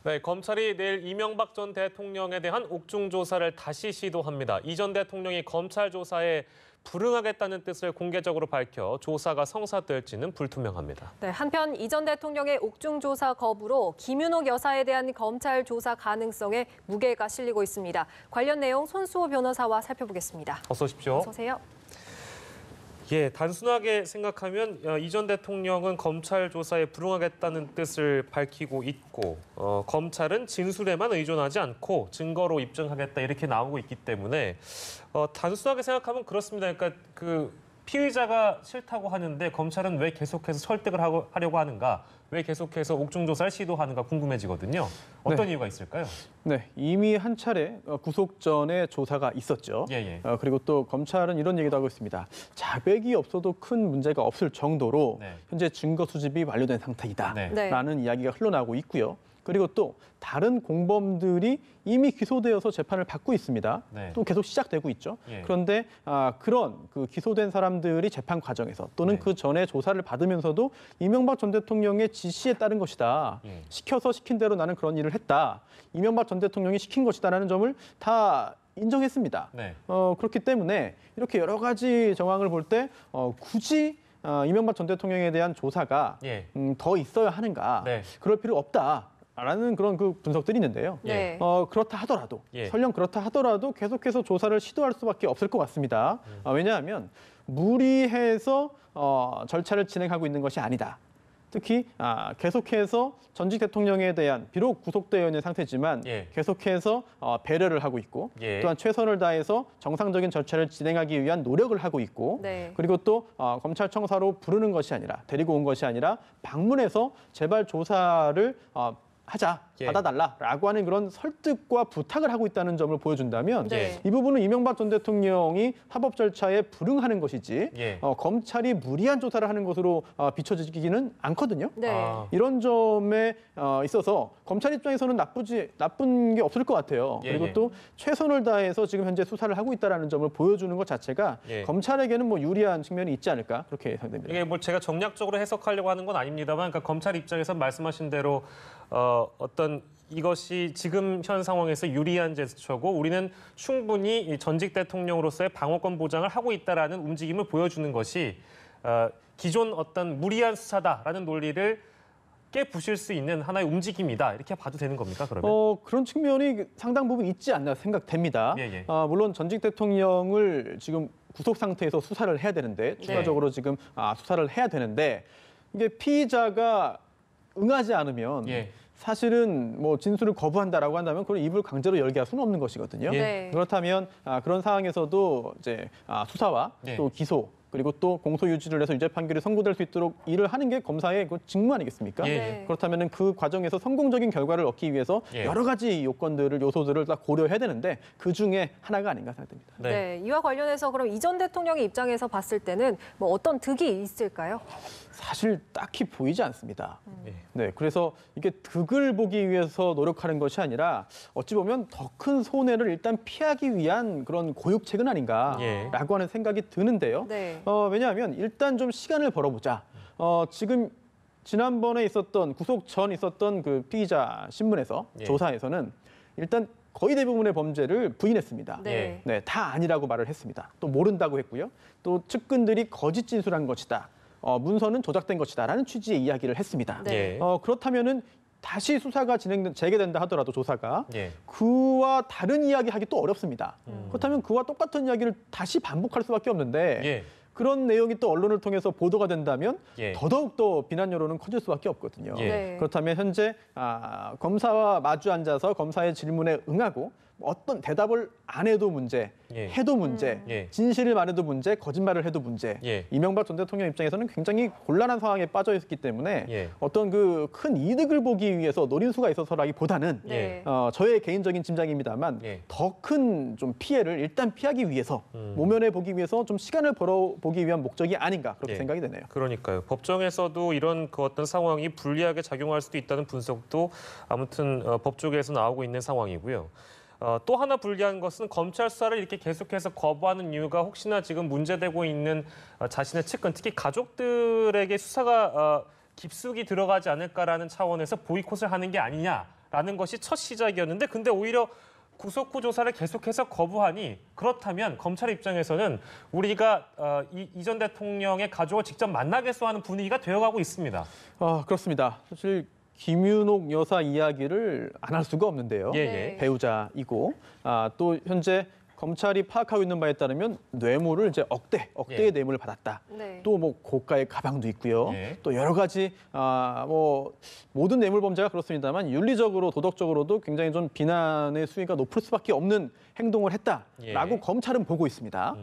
네, 검찰이 내일 이명박 전 대통령에 대한 옥중 조사를 다시 시도합니다. 이 전 대통령이 검찰 조사에 불응하겠다는 뜻을 공개적으로 밝혀 조사가 성사될지는 불투명합니다. 네, 한편 이 전 대통령의 옥중 조사 거부로 김윤옥 여사에 대한 검찰 조사 가능성에 무게가 실리고 있습니다. 관련 내용 손수호 변호사와 살펴보겠습니다. 어서 오십시오. 어서 오세요. 예, 단순하게 생각하면 이 전 대통령은 검찰 조사에 불응하겠다는 뜻을 밝히고 있고 검찰은 진술에만 의존하지 않고 증거로 입증하겠다 이렇게 나오고 있기 때문에 단순하게 생각하면 그렇습니다. 그러니까 그 피의자가 싫다고 하는데 검찰은 왜 계속해서 설득을 하려고 하는가? 왜 계속해서 옥중 조사를 시도하는가 궁금해지거든요. 어떤 이유가 있을까요? 네, 이미 한 차례 구속 전에 조사가 있었죠. 그리고 또 검찰은 이런 얘기도 하고 있습니다. 자백이 없어도 큰 문제가 없을 정도로 현재 증거 수집이 완료된 상태이다라는 이야기가 흘러나오고 있고요. 그리고 또 다른 공범들이 이미 기소되어서 재판을 받고 있습니다. 또 계속 시작되고 있죠. 그런데 그런 그 기소된 사람들이 재판 과정에서 또는 그 전에 조사를 받으면서도 이명박 전 대통령의 지시에 따른 것이다. 시켜서 시킨 대로 나는 그런 일을 했다. 이명박 전 대통령이 시킨 것이다라는 점을 다 인정했습니다. 그렇기 때문에 이렇게 여러 가지 정황을 볼 때 굳이 이명박 전 대통령에 대한 조사가 더 있어야 하는가? 그럴 필요 없다. 라는 그런 그 분석들이 있는데요. 그렇다 하더라도 설령 그렇다 하더라도 계속해서 조사를 시도할 수밖에 없을 것 같습니다. 왜냐하면 무리해서 절차를 진행하고 있는 것이 아니다. 특히 계속해서 전직 대통령에 대한 비록 구속되어 있는 상태지만 계속해서 배려를 하고 있고 또한 최선을 다해서 정상적인 절차를 진행하기 위한 노력을 하고 있고 그리고 또 검찰청사로 부르는 것이 아니라 데리고 온 것이 아니라 방문해서 제발 조사를 하자, 받아달라라고 하는 그런 설득과 부탁을 하고 있다는 점을 보여준다면 이 부분은 이명박 전 대통령이 합법 절차에 불응하는 것이지 검찰이 무리한 조사를 하는 것으로 비춰지기는 않거든요. 이런 점에 있어서 검찰 입장에서는 나쁜 게 없을 것 같아요. 그리고 또 최선을 다해서 지금 현재 수사를 하고 있다는 점을 보여주는 것 자체가 검찰에게는 뭐 유리한 측면이 있지 않을까 그렇게 예상됩니다. 이게 뭐 제가 정략적으로 해석하려고 하는 건 아닙니다만 그러니까 검찰 입장에서 말씀하신 대로 어떤 이것이 지금 현 상황에서 유리한 제스처고 우리는 충분히 전직 대통령으로서의 방어권 보장을 하고 있다라는 움직임을 보여주는 것이 기존 어떤 무리한 수사다라는 논리를 깨부실 수 있는 하나의 움직임이다 이렇게 봐도 되는 겁니까 그러면? 그런 측면이 상당 부분 있지 않나 생각됩니다. 물론 전직 대통령을 지금 구속 상태에서 수사를 해야 되는데 추가적으로 지금 수사를 해야 되는데 이게 피의자가 응하지 않으면 사실은 뭐 진술을 거부한다라고 한다면 그걸 입을 강제로 열게 할 수는 없는 것이거든요. 그렇다면 그런 상황에서도 이제 수사와 또 기소 그리고 또 공소 유지를 해서 유죄 판결이 선고될 수 있도록 일을 하는 게 검사의 그 직무 아니겠습니까? 그렇다면 그 과정에서 성공적인 결과를 얻기 위해서 여러 가지 요소들을 다 고려해야 되는데 그 중에 하나가 아닌가 생각됩니다. 이와 관련해서 그럼 이 전 대통령의 입장에서 봤을 때는 뭐 어떤 득이 있을까요? 사실 딱히 보이지 않습니다. 그래서 이게 득을 보기 위해서 노력하는 것이 아니라 어찌 보면 더 큰 손해를 일단 피하기 위한 그런 고육책은 아닌가라고 하는 생각이 드는데요. 왜냐하면 일단 좀 시간을 벌어보자. 지금 지난번에 있었던 구속 전 있었던 그 피의자 신문에서 조사에서는 일단 거의 대부분의 범죄를 부인했습니다. 다 아니라고 말을 했습니다. 또 모른다고 했고요. 또 측근들이 거짓 진술한 것이다. 문서는 조작된 것이다라는 취지의 이야기를 했습니다. 그렇다면은 다시 수사가 재개된다 하더라도 조사가 그와 다른 이야기하기 또 어렵습니다. 그렇다면 그와 똑같은 이야기를 다시 반복할 수밖에 없는데 그런 내용이 또 언론을 통해서 보도가 된다면 더더욱 더 비난 여론은 커질 수밖에 없거든요. 그렇다면 현재 검사와 마주 앉아서 검사의 질문에 응하고 어떤 대답을 안 해도 문제, 해도 문제, 진실을 말해도 문제, 거짓말을 해도 문제. 이명박 전 대통령 입장에서는 굉장히 곤란한 상황에 빠져 있기 때문에 어떤 그 큰 이득을 보기 위해서 노린 수가 있어서라기보다는 저의 개인적인 짐작입니다만 더 큰 좀 피해를 일단 피하기 위해서 모면해 보기 위해서 좀 시간을 벌어보기 위한 목적이 아닌가 그렇게 생각이 되네요. 그러니까요. 법정에서도 이런 그 어떤 상황이 불리하게 작용할 수도 있다는 분석도 아무튼 법 쪽에서 나오고 있는 상황이고요. 또 하나 불리한 것은 검찰 수사를 이렇게 계속해서 거부하는 이유가 혹시나 지금 문제되고 있는 자신의 측근, 특히 가족들에게 수사가 깊숙이 들어가지 않을까라는 차원에서 보이콧을 하는 게 아니냐라는 라는 것이 첫 시작이었는데 근데 오히려 구속 후 조사를 계속해서 거부하니 그렇다면 검찰 입장에서는 우리가 이 전 대통령의 가족을 직접 만나겠소 하는 분위기가 되어가고 있습니다. 그렇습니다. 사실 김윤옥 여사 이야기를 안 할 수가 없는데요. 예. 배우자이고 또 현재 검찰이 파악하고 있는 바에 따르면 뇌물을 이제 억대의 뇌물을 받았다. 네. 또 뭐 고가의 가방도 있고요. 예. 또 여러 가지 뭐 모든 뇌물 범죄가 그렇습니다만 윤리적으로 도덕적으로도 굉장히 좀 비난의 수위가 높을 수밖에 없는 행동을 했다라고 검찰은 보고 있습니다.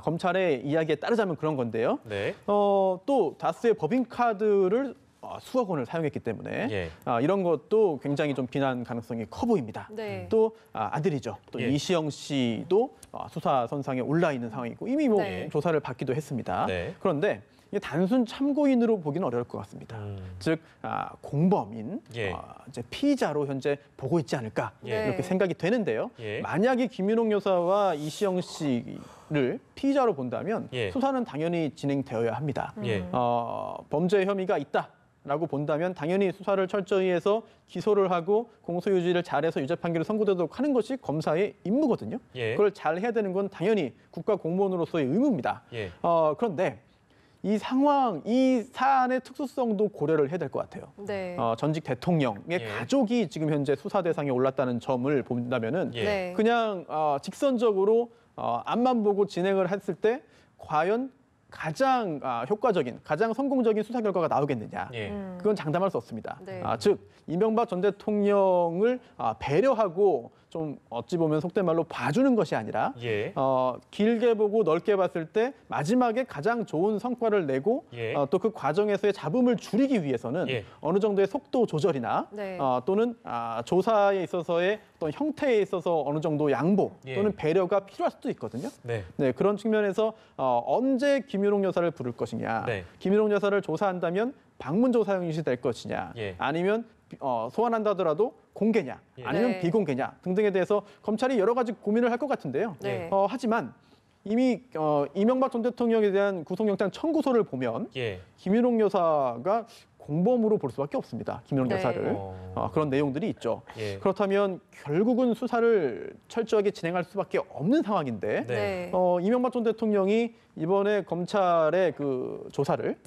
검찰의 이야기에 따르자면 그런 건데요. 네. 또 다수의 법인카드를 수억 원을 사용했기 때문에 이런 것도 굉장히 좀 비난 가능성이 커 보입니다. 네. 또 아들이죠. 또 이시영 씨도 수사 선상에 올라 있는 상황이고 이미 뭐 조사를 받기도 했습니다. 네. 그런데 이게 단순 참고인으로 보기는 어려울 것 같습니다. 즉 공범인 이제 피의자로 현재 보고 있지 않을까 이렇게 생각이 되는데요. 만약에 김윤옥 여사와 이시영 씨를 피의자로 본다면 수사는 당연히 진행되어야 합니다. 범죄 혐의가 있다라고 본다면 당연히 수사를 철저히 해서 기소를 하고 공소유지를 잘해서 유죄 판결을 선고되도록 하는 것이 검사의 임무거든요. 그걸 잘 해야 되는 건 당연히 국가 공무원으로서의 의무입니다. 그런데 이 상황, 이 사안의 특수성도 고려를 해야 될 것 같아요. 네. 전직 대통령의 가족이 지금 현재 수사 대상에 올랐다는 점을 본다면은 그냥 직선적으로 앞만 보고 진행을 했을 때 과연 가장 효과적인, 가장 성공적인 수사 결과가 나오겠느냐. 그건 장담할 수 없습니다. 네. 즉 이명박 전 대통령을 배려하고 좀 어찌 보면 속된 말로 봐주는 것이 아니라 길게 보고 넓게 봤을 때 마지막에 가장 좋은 성과를 내고 또 그 과정에서의 잡음을 줄이기 위해서는 어느 정도의 속도 조절이나 또는 조사에 있어서의 어떤 형태에 있어서 어느 정도 양보 또는 배려가 필요할 수도 있거든요. 네, 그런 측면에서 언제 김윤옥 여사를 부를 것이냐, 김윤옥 여사를 조사한다면 방문 조사 형식이 될 것이냐, 아니면 소환한다 하더라도 공개냐 아니면 비공개냐 등등에 대해서 검찰이 여러 가지 고민을 할 것 같은데요. 하지만 이미 이명박 전 대통령에 대한 구속영장 청구서를 보면 김윤옥 여사가 공범으로 볼 수밖에 없습니다. 김윤옥 여사를. 그런 내용들이 있죠. 그렇다면 결국은 수사를 철저하게 진행할 수밖에 없는 상황인데 이명박 전 대통령이 이번에 검찰의 그 조사를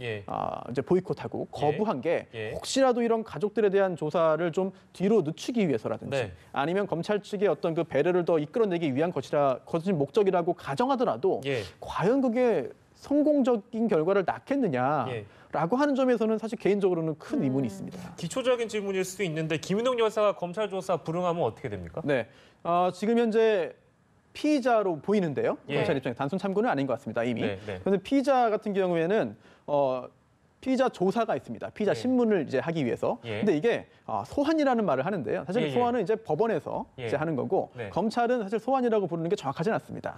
이제 보이콧하고 거부한 게 혹시라도 이런 가족들에 대한 조사를 좀 뒤로 늦추기 위해서라든지 아니면 검찰 측의 어떤 그 배려를 더 이끌어내기 위한 것이 목적이라고 가정하더라도 과연 그게 성공적인 결과를 낳겠느냐라고 하는 점에서는 사실 개인적으로는 큰 의문이 있습니다. 기초적인 질문일 수도 있는데 김윤옥 여사가 검찰 조사 불응하면 어떻게 됩니까? 네, 지금 현재 피의자로 보이는데요. 검찰 입장에 단순 참고는 아닌 것 같습니다. 이미. 그런데 피의자 같은 경우에는 피의자 조사가 있습니다. 피의자 신문을 이제 하기 위해서. 근데 이게 소환이라는 말을 하는데요. 사실 소환은 이제 법원에서 이제 하는 거고 검찰은 사실 소환이라고 부르는 게 정확하지는 않습니다.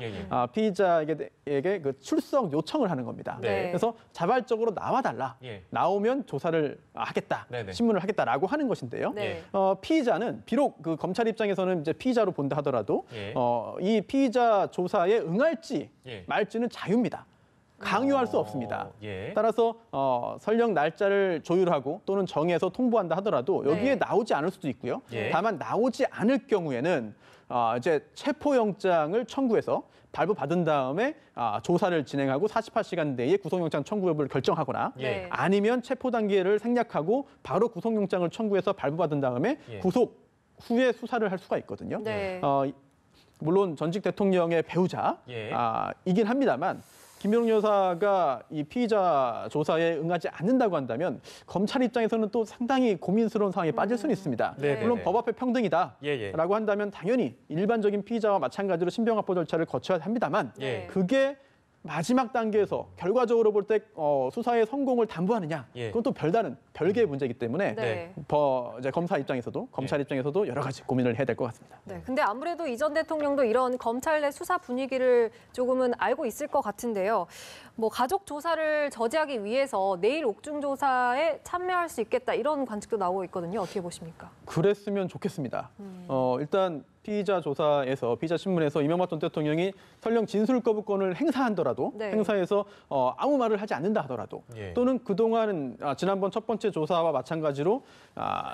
피의자에게 그 출석 요청을 하는 겁니다. 그래서 자발적으로 나와달라. 나오면 조사를 하겠다. 신문을 하겠다라고 하는 것인데요. 피의자는 비록 그 검찰 입장에서는 이제 피의자로 본다 하더라도 이 피의자 조사에 응할지 말지는 자유입니다. 강요할 수 없습니다. 따라서 설령 날짜를 조율하고 또는 정해서 통보한다 하더라도 여기에 나오지 않을 수도 있고요. 다만 나오지 않을 경우에는 이제 체포영장을 청구해서 발부받은 다음에 조사를 진행하고 48시간 내에 구속영장 청구 여부를 결정하거나 아니면 체포 단계를 생략하고 바로 구속영장을 청구해서 발부받은 다음에 구속 후에 수사를 할 수가 있거든요. 물론 전직 대통령의 배우자이긴 합니다만 김윤옥 여사가 이 피의자 조사에 응하지 않는다고 한다면 검찰 입장에서는 또 상당히 고민스러운 상황에 빠질 수는 있습니다. 물론 법 앞에 평등이다라고 한다면 당연히 일반적인 피의자와 마찬가지로 신병합보 절차를 거쳐야 합니다만 그게 마지막 단계에서 결과적으로 볼 때 수사의 성공을 담보하느냐 그건 또 별개의 문제이기 때문에 이제 검사 입장에서도 검찰 입장에서도 여러 가지 고민을 해야 될 것 같습니다. 근데 아무래도 이 전 대통령도 이런 검찰 내 수사 분위기를 조금은 알고 있을 것 같은데요. 뭐 가족 조사를 저지하기 위해서 내일 옥중 조사에 참여할 수 있겠다 이런 관측도 나오고 있거든요. 어떻게 보십니까? 그랬으면 좋겠습니다. 일단 피의자 조사에서 피의자 신문에서 이명박 전 대통령이 설령 진술 거부권을 행사하더라도 네. 행사해서 아무 말을 하지 않는다 하더라도 또는 그동안 지난번 첫 번째 조사와 마찬가지로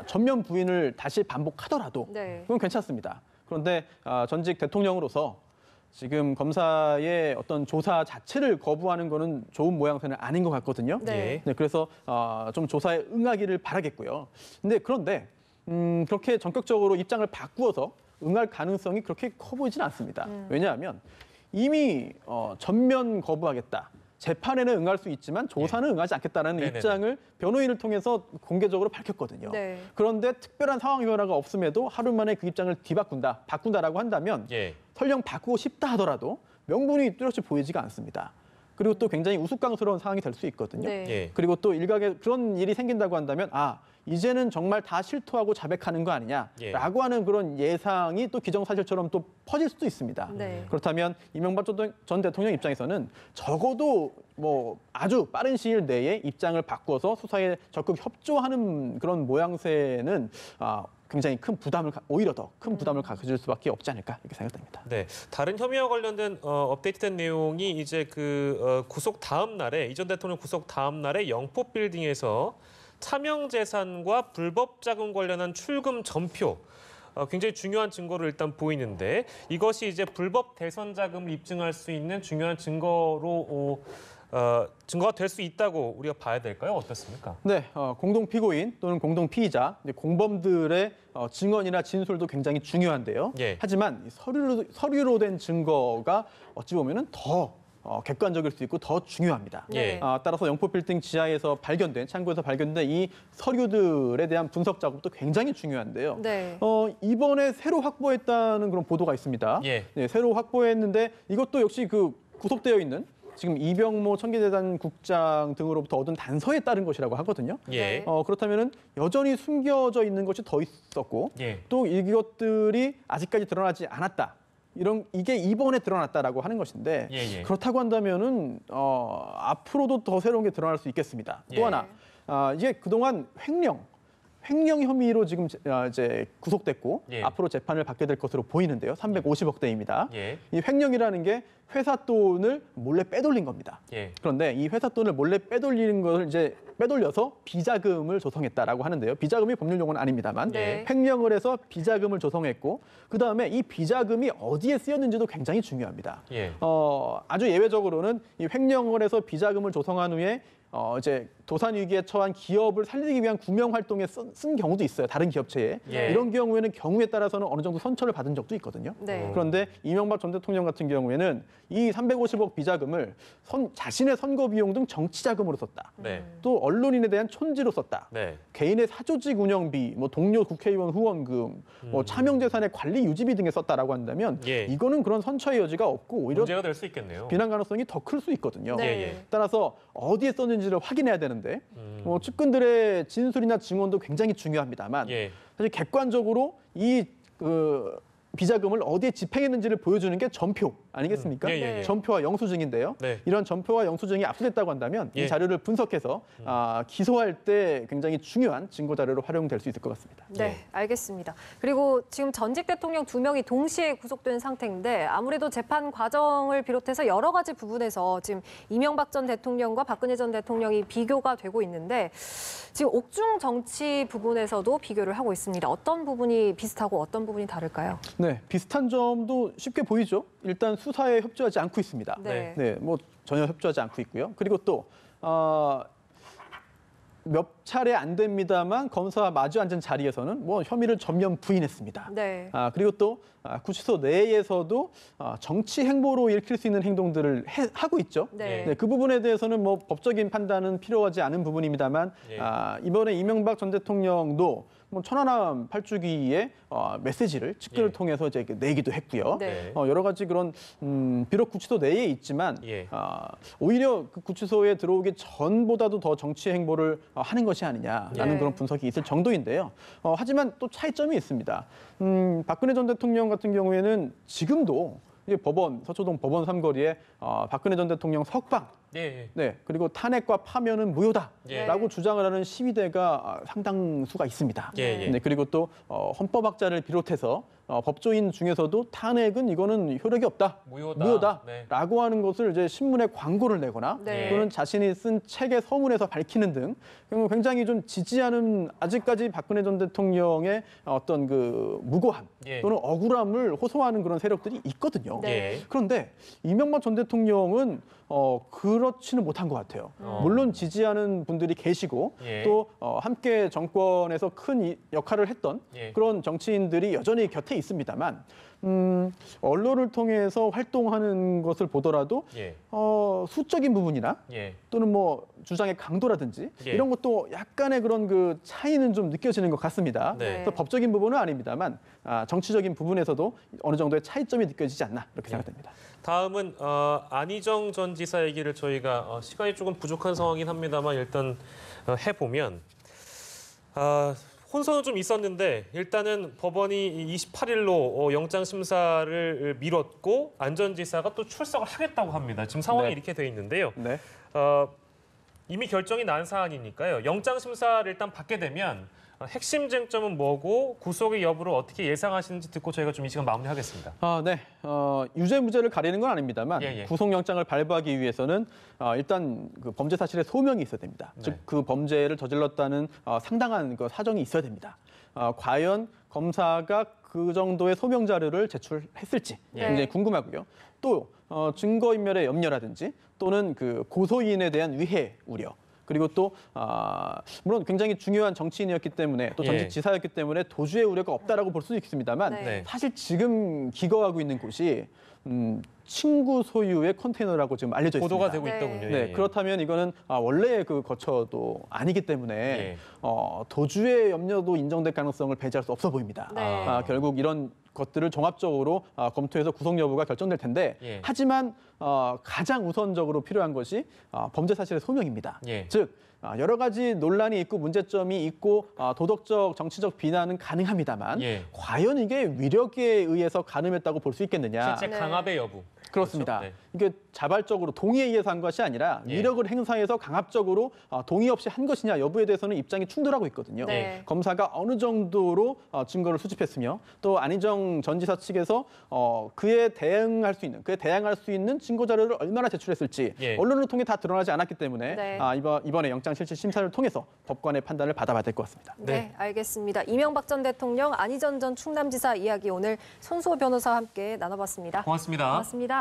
전면 부인을 다시 반복하더라도 네. 그건 괜찮습니다. 그런데 전직 대통령으로서 지금 검사의 어떤 조사 자체를 거부하는 거는 좋은 모양새는 아닌 것 같거든요. 네. 네, 그래서 좀 조사에 응하기를 바라겠고요. 그런데 그렇게 전격적으로 입장을 바꾸어서 응할 가능성이 그렇게 커 보이진 않습니다. 왜냐하면 이미 전면 거부하겠다. 재판에는 응할 수 있지만 조사는 응하지 않겠다는 네네네. 입장을 변호인을 통해서 공개적으로 밝혔거든요. 네. 그런데 특별한 상황 변화가 없음에도 하루 만에 그 입장을 바꾼다라고 한다면 예. 설령 바꾸고 싶다 하더라도 명분이 뚜렷이 보이지가 않습니다. 그리고 또 굉장히 우스꽝스러운 상황이 될 수 있거든요. 네. 예. 그리고 또 일각에 그런 일이 생긴다고 한다면 이제는 정말 다 실토하고 자백하는 거 아니냐라고 하는 그런 예상이 또 기정사실처럼 또 퍼질 수도 있습니다. 네. 그렇다면 이명박 전 대통령 입장에서는 적어도 아주 빠른 시일 내에 입장을 바꿔서 수사에 적극 협조하는 그런 모양새는 굉장히 큰 부담을 오히려 더 큰 부담을 가질 수밖에 없지 않을까 이렇게 생각됩니다. 네, 다른 혐의와 관련된 업데이트된 내용이 이제 구속 다음 날에 이전 대통령 구속 다음 날에 영포 빌딩에서 차명 재산과 불법 자금 관련한 출금 전표 굉장히 중요한 증거를 일단 보이는데 이것이 이제 불법 대선 자금을 입증할 수 있는 중요한 증거로 증거가 될 수 있다고 우리가 봐야 될까요? 어떻습니까? 네, 공동 피고인 또는 공동 피의자, 공범들의 증언이나 진술도 굉장히 중요한데요. 예. 하지만 이 서류로 된 증거가 어찌 보면은 더 객관적일 수 있고 더 중요합니다. 예. 따라서 영포 빌딩 지하에서 창고에서 발견된 이 서류들에 대한 분석 작업도 굉장히 중요한데요. 네. 이번에 새로 확보했다는 그런 보도가 있습니다. 예. 네, 새로 확보했는데 이것도 역시 구속되어 있는 지금 이병모 청계재단 국장 등으로부터 얻은 단서에 따른 것이라고 하거든요. 예. 그렇다면은 여전히 숨겨져 있는 것이 더 있었고 예. 또 이것들이 아직까지 드러나지 않았다. 이게 이번에 드러났다라고 하는 것인데 예. 그렇다고 한다면은 앞으로도 더 새로운 게 드러날 수 있겠습니다. 예. 또 하나 이게 그동안 횡령 혐의로 지금 이제 구속됐고 예. 앞으로 재판을 받게 될 것으로 보이는데요. 350억대입니다. 예. 이 횡령이라는 게 회사 돈을 몰래 빼돌린 겁니다. 예. 그런데 이 회사 돈을 몰래 빼돌리는 것을 이제 빼돌려서 비자금을 조성했다라고 하는데요. 비자금이 법률 용어는 아닙니다만 네. 횡령을 해서 비자금을 조성했고 그다음에 이 비자금이 어디에 쓰였는지도 굉장히 중요합니다. 예. 아주 예외적으로는 이 횡령을 해서 비자금을 조성한 후에 이제 도산 위기에 처한 기업을 살리기 위한 구명 활동에 쓴 경우도 있어요. 다른 기업체에. 예. 이런 경우에는 경우에 따라서는 어느 정도 선처를 받은 적도 있거든요. 네. 그런데 이명박 전 대통령 같은 경우에는 이 350억 비자금을 자신의 선거 비용 등 정치 자금으로 썼다. 네. 또 언론인에 대한 촌지로 썼다. 네. 개인의 사조직 운영비, 동료 국회의원 후원금, 차명재산의 관리 유지비 등에 썼다라고 한다면 예. 이거는 그런 선처의 여지가 없고 오히려 문제가 될 수 있겠네요. 비난 가능성이 더 클 수 있거든요. 네. 예. 따라서 어디에 썼는지를 확인해야 되는데 측근들의 진술이나 증언도 굉장히 중요합니다만 예. 사실 객관적으로 이 비자금을 어디에 집행했는지를 보여주는 게 전표 아니겠습니까? 예. 전표와 영수증인데요. 네. 이런 전표와 영수증이 압수됐다고 한다면 예. 이 자료를 분석해서 기소할 때 굉장히 중요한 증거 자료로 활용될 수 있을 것 같습니다. 네, 알겠습니다. 그리고 지금 전직 대통령 2명이 동시에 구속된 상태인데 아무래도 재판 과정을 비롯해서 여러 가지 부분에서 지금 이명박 전 대통령과 박근혜 전 대통령이 비교가 되고 있는데 지금 옥중 정치 부분에서도 비교를 하고 있습니다. 어떤 부분이 비슷하고 어떤 부분이 다를까요? 네, 비슷한 점도 쉽게 보이죠. 일단 수사에 협조하지 않고 있습니다. 네. 네, 전혀 협조하지 않고 있고요. 그리고 또 몇 차례 안 됩니다만 검사와 마주 앉은 자리에서는 혐의를 전면 부인했습니다. 네. 그리고 또 구치소 내에서도 정치 행보로 읽힐 수 있는 행동들을 하고 있죠. 네. 네, 그 부분에 대해서는 법적인 판단은 필요하지 않은 부분입니다만 예. 이번에 이명박 전 대통령도 천안함 8주기의 메시지를 측근을 예. 통해서 이제 내기도 했고요. 네. 여러 가지 그런 비록 구치소 내에 있지만 예. 오히려 그 구치소에 들어오기 전보다도 더 정치 행보를 하는 것이 아니냐라는 예. 그런 분석이 있을 정도인데요. 하지만 또 차이점이 있습니다. 박근혜 전 대통령 같은 경우에는 지금도 서초동 법원 삼거리에 박근혜 전 대통령 석방 예. 네, 그리고 탄핵과 파면은 무효다라고 예. 주장을 하는 시위대가 상당수가 있습니다. 예. 네, 그리고 또 헌법학자를 비롯해서 법조인 중에서도 탄핵은 이거는 효력이 없다, 무효다라고 네. 하는 것을 이제 신문에 광고를 내거나 네. 또는 자신이 쓴 책의 서문에서 밝히는 등 굉장히 좀 지지하는 아직까지 박근혜 전 대통령의 어떤 그 무고함 예. 또는 억울함을 호소하는 그런 세력들이 있거든요. 네. 그런데 이명박 전 대통령은 그렇지는 못한 것 같아요. 물론 지지하는 분들이 계시고 예. 또 함께 정권에서 큰 역할을 했던 예. 그런 정치인들이 여전히 곁에 있습니다만 언론을 통해서 활동하는 것을 보더라도 예. 수적인 부분이나 예. 또는 뭐 주장의 강도라든지 예. 이런 것도 약간의 그런 그 차이는 좀 느껴지는 것 같습니다. 네. 그래서 법적인 부분은 아닙니다만 정치적인 부분에서도 어느 정도의 차이점이 느껴지지 않나 이렇게 생각됩니다. 다음은 안희정 전 지사 얘기를 저희가 시간이 조금 부족한 상황이긴 합니다만 일단 해보면 혼선은 좀 있었는데 일단은 법원이 28일로 영장 심사를 미뤘고 안 전 지사가 또 출석을 하겠다고 합니다. 지금 상황이 네. 이렇게 돼 있는데요. 네. 이미 결정이 난 사안이니까요. 영장 심사를 일단 받게 되면 핵심 쟁점은 뭐고 구속의 여부를 어떻게 예상하시는지 듣고 저희가 좀 이 시간 마무리하겠습니다. 네. 유죄 무죄를 가리는 건 아닙니다만 예. 구속영장을 발부하기 위해서는 일단 그 범죄 사실의 소명이 있어야 됩니다. 네. 즉 그 범죄를 저질렀다는 상당한 그 사정이 있어야 됩니다. 과연 검사가 그 정도의 소명 자료를 제출했을지 예. 굉장히 궁금하고요. 또 증거인멸의 염려라든지 또는 그 고소인에 대한 위해 우려. 그리고 또 물론 굉장히 중요한 정치인이었기 때문에 또 전직 예. 지사였기 때문에 도주의 우려가 없다라고 볼 수 있습니다만 네. 사실 지금 기거하고 있는 곳이 친구 소유의 컨테이너라고 지금 알려져 있습니다. 보도가 되고 네. 있더군요. 네, 예. 그렇다면 이거는 원래 그 거처도 아니기 때문에 예. 도주의 염려도 인정될 가능성을 배제할 수 없어 보입니다. 네. 결국 이런 것들을 종합적으로 검토해서 구속 여부가 결정될 텐데 예. 하지만 가장 우선적으로 필요한 것이 범죄 사실의 소명입니다. 예. 즉 여러 가지 논란이 있고 문제점이 있고 도덕적, 정치적 비난은 가능합니다만 예. 과연 이게 위력에 의해서 가늠했다고 볼 수 있겠느냐? 실제 네. 강압의 여부. 그렇습니다. 그렇죠? 네. 이게 자발적으로 동의에 의해서 한 것이 아니라 예. 위력을 행사해서 강압적으로 동의 없이 한 것이냐 여부에 대해서는 입장이 충돌하고 있거든요. 네. 검사가 어느 정도로 증거를 수집했으며 또 안희정 전 지사 측에서 그에 대응할 수 있는 증거 자료를 얼마나 제출했을지 예. 언론을 통해 다 드러나지 않았기 때문에 네. 이번에 영장실질 심사를 통해서 법관의 판단을 받아봐야 될 것 같습니다. 네, 알겠습니다. 이명박 전 대통령, 안희정 전 충남지사 이야기 오늘 손수호 변호사와 함께 나눠봤습니다. 고맙습니다. 고맙습니다.